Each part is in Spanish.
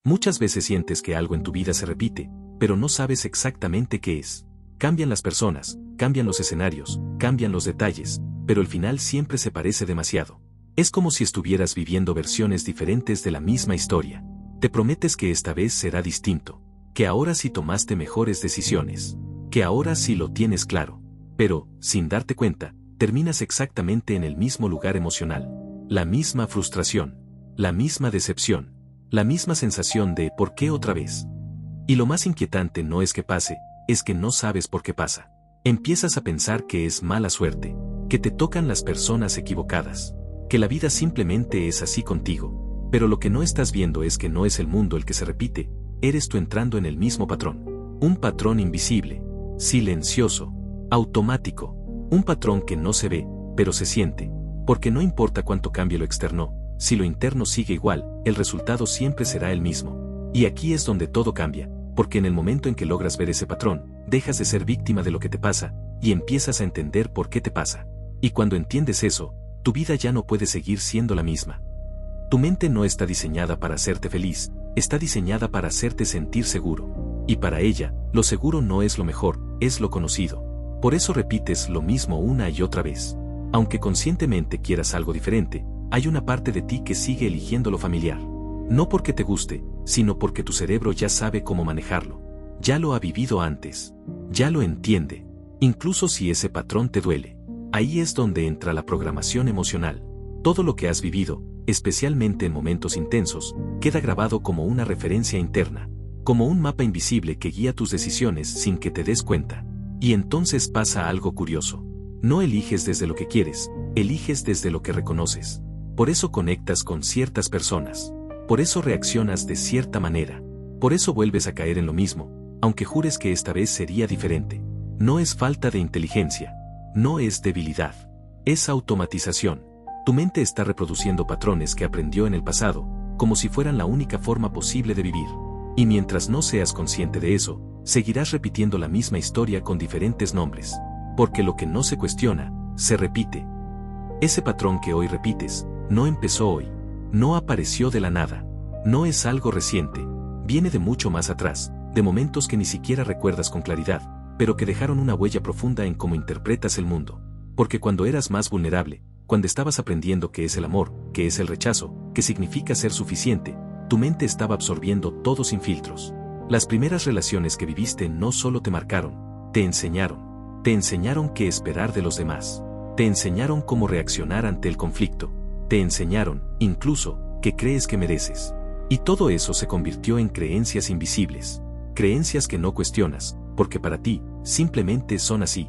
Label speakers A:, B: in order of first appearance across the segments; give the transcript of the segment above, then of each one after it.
A: Muchas veces sientes que algo en tu vida se repite, pero no sabes exactamente qué es. Cambian las personas, cambian los escenarios, cambian los detalles, pero el final siempre se parece demasiado. Es como si estuvieras viviendo versiones diferentes de la misma historia. Te prometes que esta vez será distinto, que ahora sí tomaste mejores decisiones, que ahora sí lo tienes claro. Pero, sin darte cuenta, terminas exactamente en el mismo lugar emocional. La misma frustración, la misma decepción, la misma sensación de ¿por qué otra vez? Y lo más inquietante no es que pase, es que no sabes por qué pasa. Empiezas a pensar que es mala suerte, que te tocan las personas equivocadas, que la vida simplemente es así contigo. Pero lo que no estás viendo es que no es el mundo el que se repite, eres tú entrando en el mismo patrón. Un patrón invisible, silencioso, automático, un patrón que no se ve, pero se siente, porque no importa cuánto cambie lo externo, si lo interno sigue igual, el resultado siempre será el mismo. Y aquí es donde todo cambia, porque en el momento en que logras ver ese patrón, dejas de ser víctima de lo que te pasa, y empiezas a entender por qué te pasa. Y cuando entiendes eso, tu vida ya no puede seguir siendo la misma. Tu mente no está diseñada para hacerte feliz, está diseñada para hacerte sentir seguro. Y para ella, lo seguro no es lo mejor, es lo conocido. Por eso repites lo mismo una y otra vez. Aunque conscientemente quieras algo diferente, hay una parte de ti que sigue eligiendo lo familiar. No porque te guste, sino porque tu cerebro ya sabe cómo manejarlo. Ya lo ha vivido antes. Ya lo entiende. Incluso si ese patrón te duele. Ahí es donde entra la programación emocional. Todo lo que has vivido, especialmente en momentos intensos, queda grabado como una referencia interna, como un mapa invisible que guía tus decisiones sin que te des cuenta. Y entonces pasa algo curioso. No eliges desde lo que quieres, eliges desde lo que reconoces. Por eso conectas con ciertas personas. Por eso reaccionas de cierta manera. Por eso vuelves a caer en lo mismo, aunque jures que esta vez sería diferente. No es falta de inteligencia. No es debilidad. Es automatización. Tu mente está reproduciendo patrones que aprendió en el pasado, como si fueran la única forma posible de vivir. Y mientras no seas consciente de eso, seguirás repitiendo la misma historia con diferentes nombres. Porque lo que no se cuestiona, se repite. Ese patrón que hoy repites, no empezó hoy. No apareció de la nada. No es algo reciente. Viene de mucho más atrás, de momentos que ni siquiera recuerdas con claridad, pero que dejaron una huella profunda en cómo interpretas el mundo. Porque cuando eras más vulnerable, cuando estabas aprendiendo qué es el amor, qué es el rechazo, qué significa ser suficiente, tu mente estaba absorbiendo todo sin filtros. Las primeras relaciones que viviste no solo te marcaron, te enseñaron qué esperar de los demás, te enseñaron cómo reaccionar ante el conflicto, te enseñaron, incluso, qué crees que mereces. Y todo eso se convirtió en creencias invisibles, creencias que no cuestionas, porque para ti, simplemente son así.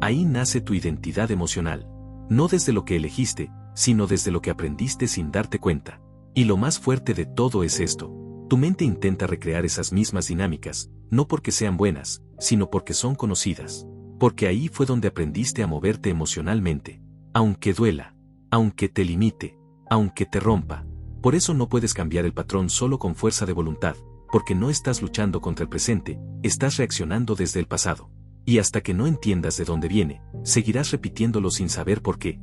A: Ahí nace tu identidad emocional, no desde lo que elegiste, sino desde lo que aprendiste sin darte cuenta. Y lo más fuerte de todo es esto. Tu mente intenta recrear esas mismas dinámicas, no porque sean buenas, sino porque son conocidas. Porque ahí fue donde aprendiste a moverte emocionalmente. Aunque duela, aunque te limite, aunque te rompa. Por eso no puedes cambiar el patrón solo con fuerza de voluntad, porque no estás luchando contra el presente, estás reaccionando desde el pasado. Y hasta que no entiendas de dónde viene, seguirás repitiéndolo sin saber por qué.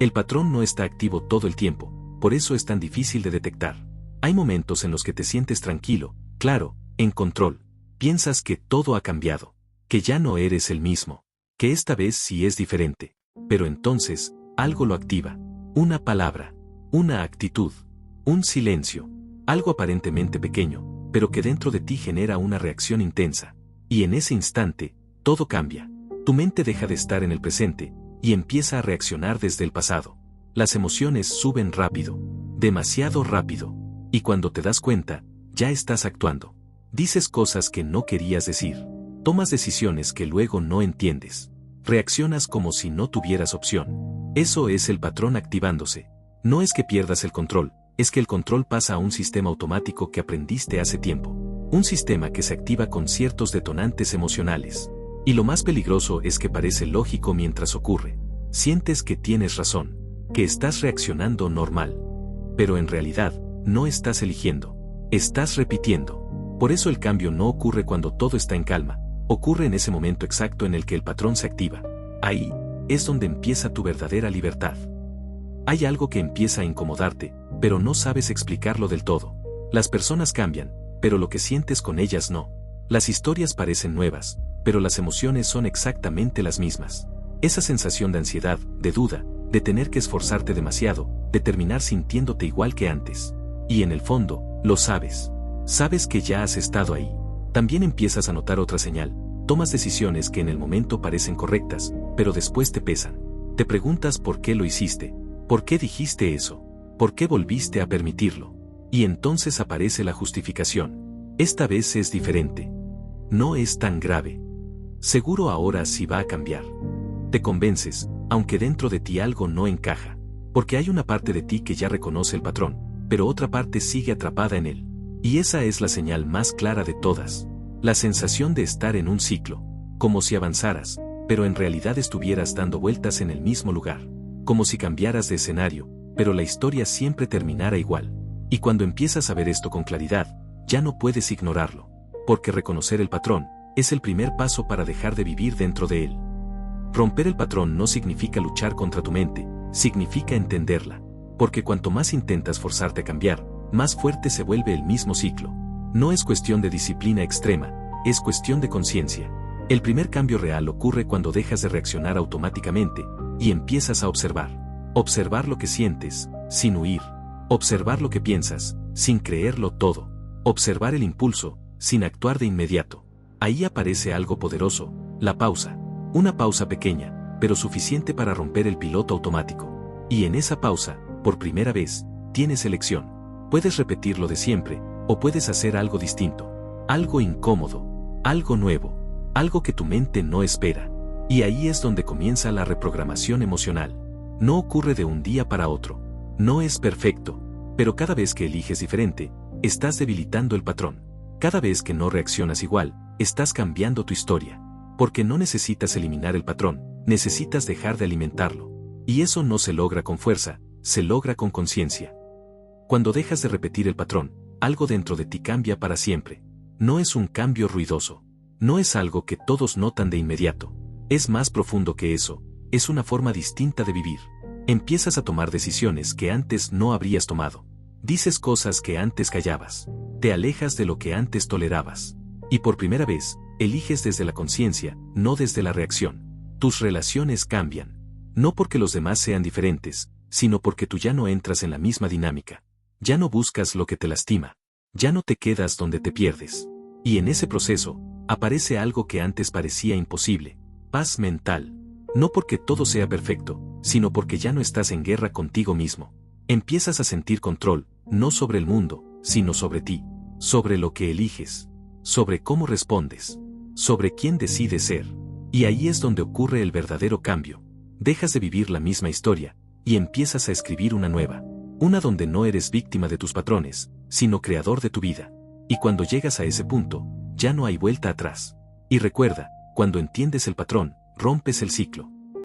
A: El patrón no está activo todo el tiempo, por eso es tan difícil de detectar. Hay momentos en los que te sientes tranquilo, claro, en control. Piensas que todo ha cambiado, que ya no eres el mismo, que esta vez sí es diferente. Pero entonces, algo lo activa. Una palabra, una actitud, un silencio, algo aparentemente pequeño, pero que dentro de ti genera una reacción intensa. Y en ese instante, todo cambia. Tu mente deja de estar en el presente, y empieza a reaccionar desde el pasado. Las emociones suben rápido, demasiado rápido. Y cuando te das cuenta, ya estás actuando. Dices cosas que no querías decir. Tomas decisiones que luego no entiendes. Reaccionas como si no tuvieras opción. Eso es el patrón activándose. No es que pierdas el control, es que el control pasa a un sistema automático que aprendiste hace tiempo. Un sistema que se activa con ciertos detonantes emocionales. Y lo más peligroso es que parece lógico mientras ocurre. Sientes que tienes razón, que estás reaccionando normal. Pero en realidad, no estás eligiendo. Estás repitiendo. Por eso el cambio no ocurre cuando todo está en calma. Ocurre en ese momento exacto en el que el patrón se activa. Ahí es donde empieza tu verdadera libertad. Hay algo que empieza a incomodarte, pero no sabes explicarlo del todo. Las personas cambian, pero lo que sientes con ellas no. Las historias parecen nuevas, pero las emociones son exactamente las mismas. Esa sensación de ansiedad, de duda, de tener que esforzarte demasiado, de terminar sintiéndote igual que antes. Y en el fondo, lo sabes. Sabes que ya has estado ahí. También empiezas a notar otra señal. Tomas decisiones que en el momento parecen correctas, pero después te pesan. Te preguntas por qué lo hiciste, por qué dijiste eso, por qué volviste a permitirlo. Y entonces aparece la justificación. Esta vez es diferente. No es tan grave. Seguro ahora sí va a cambiar. Te convences, aunque dentro de ti algo no encaja. Porque hay una parte de ti que ya reconoce el patrón, pero otra parte sigue atrapada en él. Y esa es la señal más clara de todas. La sensación de estar en un ciclo. Como si avanzaras, pero en realidad estuvieras dando vueltas en el mismo lugar. Como si cambiaras de escenario, pero la historia siempre terminara igual. Y cuando empiezas a ver esto con claridad, ya no puedes ignorarlo. Porque reconocer el patrón es el primer paso para dejar de vivir dentro de él. Romper el patrón no significa luchar contra tu mente, significa entenderla. Porque cuanto más intentas forzarte a cambiar, más fuerte se vuelve el mismo ciclo. No es cuestión de disciplina extrema, es cuestión de conciencia. El primer cambio real ocurre cuando dejas de reaccionar automáticamente y empiezas a observar. Observar lo que sientes, sin huir. Observar lo que piensas, sin creerlo todo. Observar el impulso, sin actuar de inmediato. Ahí aparece algo poderoso, la pausa. Una pausa pequeña, pero suficiente para romper el piloto automático. Y en esa pausa, por primera vez, tienes elección. Puedes repetir lo de siempre, o puedes hacer algo distinto. Algo incómodo, algo nuevo, algo que tu mente no espera. Y ahí es donde comienza la reprogramación emocional. No ocurre de un día para otro. No es perfecto, pero cada vez que eliges diferente, estás debilitando el patrón. Cada vez que no reaccionas igual, estás cambiando tu historia. Porque no necesitas eliminar el patrón, necesitas dejar de alimentarlo. Y eso no se logra con fuerza, se logra con conciencia. Cuando dejas de repetir el patrón, algo dentro de ti cambia para siempre. No es un cambio ruidoso. No es algo que todos notan de inmediato. Es más profundo que eso, es una forma distinta de vivir. Empiezas a tomar decisiones que antes no habrías tomado. Dices cosas que antes callabas. Te alejas de lo que antes tolerabas. Y por primera vez, eliges desde la conciencia, no desde la reacción. Tus relaciones cambian. No porque los demás sean diferentes, sino porque tú ya no entras en la misma dinámica. Ya no buscas lo que te lastima. Ya no te quedas donde te pierdes. Y en ese proceso, aparece algo que antes parecía imposible. Paz mental. No porque todo sea perfecto, sino porque ya no estás en guerra contigo mismo. Empiezas a sentir control, no sobre el mundo, sino sobre ti. Sobre lo que eliges. Sobre cómo respondes. Sobre quién decides ser. Y ahí es donde ocurre el verdadero cambio. Dejas de vivir la misma historia, y empiezas a escribir una nueva. Una donde no eres víctima de tus patrones, sino creador de tu vida. Y cuando llegas a ese punto, ya no hay vuelta atrás. Y recuerda, cuando entiendes el patrón, rompes el ciclo.